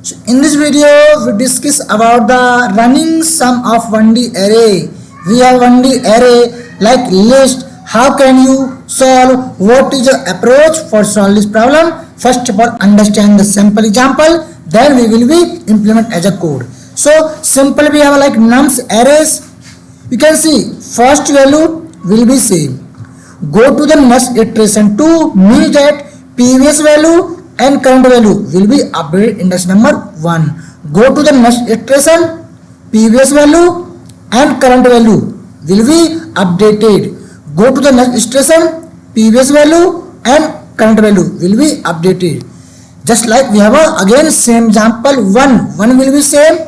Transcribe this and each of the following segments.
So in this video we discuss about the running sum of 1D array. We have 1D array like list. How can you solve? What is your approach for solve this problem? First of all, understand the simple example, then we will be implement as a code. So simple we have like nums arrays. You can see first value will be same. Go to the next iteration. 2 means that previous value and current value will be updated index number 1. Go to the next iteration. Previous value and current value will be updated. Go to the next iteration. Previous value and current value will be updated. Just like we have again same example. 1 will be same.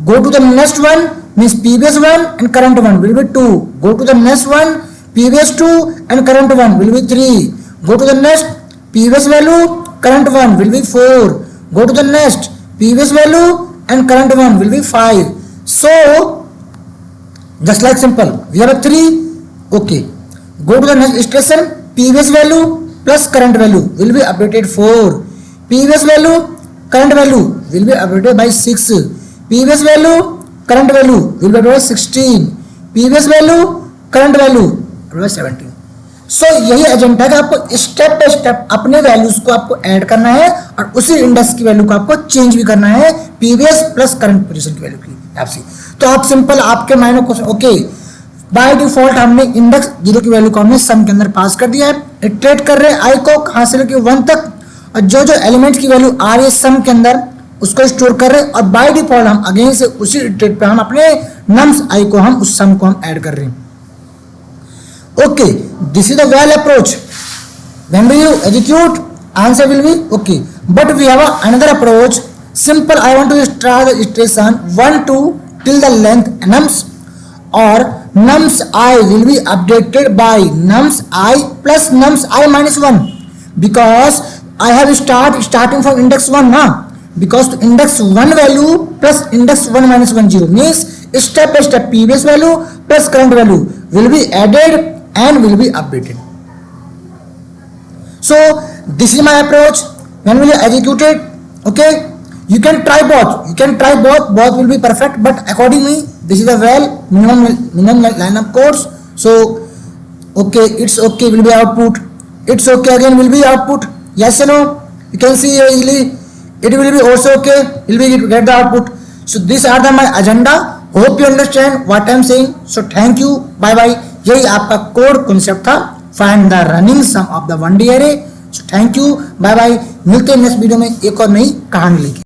Go to the next one means previous one and current one will be 2. Go to the next one, previous 2 and current one will be 3. Go to the next, previous value, current one will be 4. Go to the next, previous value and current one will be 5. So just like simple, we have a 3. Okay. Go to the next station, previous value plus current value will be updated 4. Previous value, current value will be updated by 6. Previous value, current value will be updated by 16. Previous value, current value updated by 17. सो यही agenda है कि आपको step by step अपने values को आपको add करना है और उसी इंडेक्स की वैल्यू को आपको चेंज भी करना है प्रीवियस प्लस करंट पोजीशन की वैल्यू की आपसे। तो आप सिंपल आपके माइंड में क्वेश्चन ओके बाय डिफॉल्ट हमने इंडेक्स 0 की वैल्यू को हमने सम के अंदर पास कर दिया है। इटरेट कर रहे हैं आई को कहां से लेके 1 तक और जो जो एलिमेंट की वैल्यू आ रही है सम के अंदर उसको स्टोर कर रहे हैं और बाय डिफॉल्ट हम अगेन से उसी इटरेट पे हम अपने नम्स आई को हम उस सम को हम ऐड कर रहे हैं। Okay, this is the well approach. When we execute, answer will be okay. But we have another approach. Simple. I want to start the iteration 1 2 till the length nums, or nums I will be updated by nums I plus nums I minus 1, because I have starting from index 1 now. Because to index 1 value plus index 1 minus 1 0 means step by step previous value plus current value will be added and will be updated. So this is my approach. When will you execute it? Okay, you can try both. Both will be perfect, but accordingly this is the well minimum line of codes. So okay, it's okay will be output, it's okay again will be output, yes or no. You can see easily it will be also okay, will be get the output. So these are my agenda. Hope you understand what I am saying. So thank you, bye bye. यही आपका code concept था, find the running sum of the 1D array. So thank you, bye bye. मिलते हैं next video में एक और नई कहानी लेके।